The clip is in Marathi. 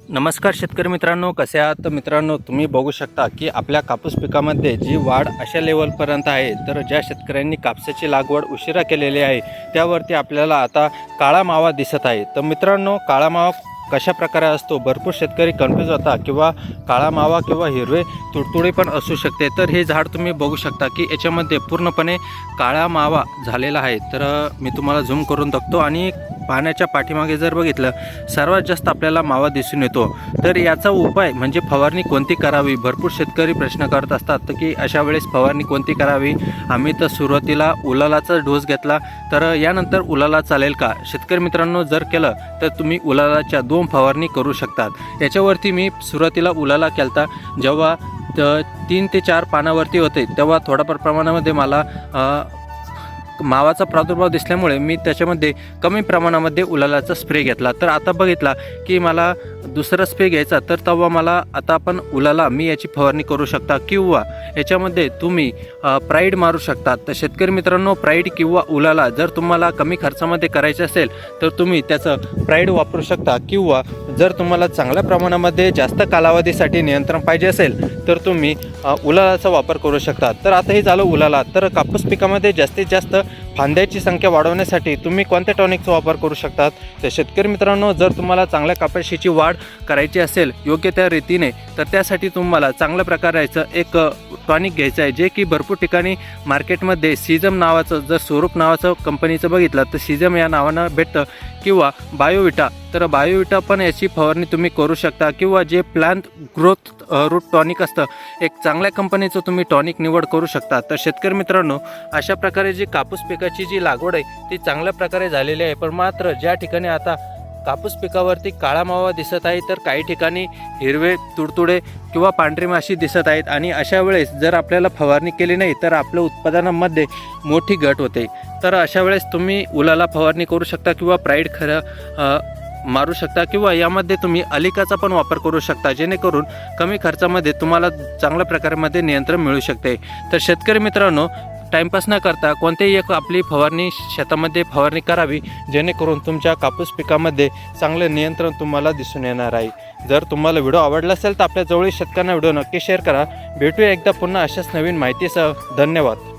नमस्कार शेतकरी मित्रांनो, कसे आहात? तर मित्रांनो, तुम्ही बघू शकता की आपल्या कापूस पिकामध्ये जी वाढ अशा लेवलपर्यंत आहे, तर ज्या शेतकऱ्यांनी कापसाची लागवड उशिरा केलेली आहे त्यावरती आपल्याला आता काळा मावा दिसत आहे. तर मित्रांनो, काळा मावा कशा प्रकारे असतो, भरपूर शेतकरी कन्फ्यूज होता किंवा काळा मावा किंवा हिरवे तुडतुडे पण असू शकते. तर हे झाड तुम्ही बघू शकता की याच्यामध्ये पूर्णपणे काळा मावा झालेला आहे. तर मी तुम्हाला झूम करून दाखवतो आणि पाण्याच्या पाठीमागे जर बघितलं, सर्वात जास्त आपल्याला मावा दिसून येतो. तर याचा उपाय म्हणजे फवारणी कोणती करावी, भरपूर शेतकरी प्रश्न करत असतात तर की अशा वेळेस फवारणी कोणती करावी. आम्ही तर सुरुवातीला उलालाचा डोस घेतला, तर यानंतर उलाला चालेल का? शेतकरी मित्रांनो, जर केलं तर तुम्ही उलालाच्या 2 फवारणी करू शकतात. याच्यावरती मी सुरुवातीला उलाला केलता, जेव्हा 3 ते 4 पानावरती होते तेव्हा थोड्याफार प्रमाणामध्ये मला मावाचा प्रादुर्भाव दिसल्यामुळे मी त्याच्यामध्ये कमी प्रमाणामध्ये उलालाचा स्प्रे घेतला. तर आता बघितला की मला दुसरा स्प्रे घ्यायचा, तर तेव्हा मला आता आपण उलाला मी याची फवारणी करू शकता किंवा याच्यामध्ये तुम्ही प्राईड मारू शकता. तर शेतकरी मित्रांनो, प्राईड किंवा उलाला जर तुम्हाला कमी खर्चामध्ये करायचे असेल तर तुम्ही त्याचं प्राईड वापरू शकता, किंवा जर तुम्हाला चांगल्या प्रमाणामध्ये जास्त कालावधीसाठी नियंत्रण पाहिजे असेल तर तुम्ही उलालाचा वापर करू शकता. तर आता हे झालं उलाला. तर कापूस पिकामध्ये जास्तीत जास्त फांद्याची संख्या वाढवण्यासाठी तुम्ही कोणत्या टॉनिकचा वापर करू शकतात? तर शेतकरी मित्रांनो, जर तुम्हाला चांगल्या कापसाची वाढ करायची असेल योग्य त्या रीतीने, तर त्यासाठी तुम्हाला चांगल्या प्रकारचं एक टॉनिक घ्यायचं आहे, जे की भरपूर ठिकाणी मार्केटमध्ये सिझम नावाचं, जर स्वरूप नावाचं कंपनीचं बघितलं तर सिझम या नावानं भेटतं, किंवा बायोविटा. तर बायोविटा पण याची फवारणी तुम्ही करू शकता, किंवा जे प्लांट ग्रोथ रूट टॉनिक असतं, एक चांगल्या कंपनीचं तुम्ही टॉनिक निवड करू शकता. तर शेतकरी मित्रांनो, अशा प्रकारे जी कापूस पिकाची जी लागवड आहे ती चांगल्या प्रकारे झालेली आहे. पण मात्र ज्या ठिकाणी आता कापूस पिकावरती काळा मावा दिसत आहे, तर काही ठिकाणी हिरवे तुडतुडे किंवा पांढरी माशी दिसत आहेत, आणि अशा वेळेस जर आपल्याला फवारणी केली नाही तर आपल्या उत्पादनामध्ये मोठी घट होते. तर अशा वेळेस तुम्ही उलाला फवारणी करू शकता किंवा प्राईड मारू शकता, किंवा यामध्ये तुम्ही अलिकाचा पण वापर करू शकता, जेणेकरून कमी खर्चामध्ये तुम्हाला चांगल्या प्रकारामध्ये नियंत्रण मिळू शकते. तर शेतकरी मित्रांनो, टाईमपास न करता कोणतेही एक आपली फवारणी शेतामध्ये फवारणी करावी, जेणेकरून तुमच्या कापूस पिकामध्ये चांगले नियंत्रण तुम्हाला दिसून येणार आहे. जर तुम्हाला व्हिडिओ आवडला असेल तर आपल्या जवळील शेतकऱ्यांना व्हिडिओ नक्की शेअर करा. भेटूया एकदा पुन्हा अशाच नवीन माहितीसह. धन्यवाद.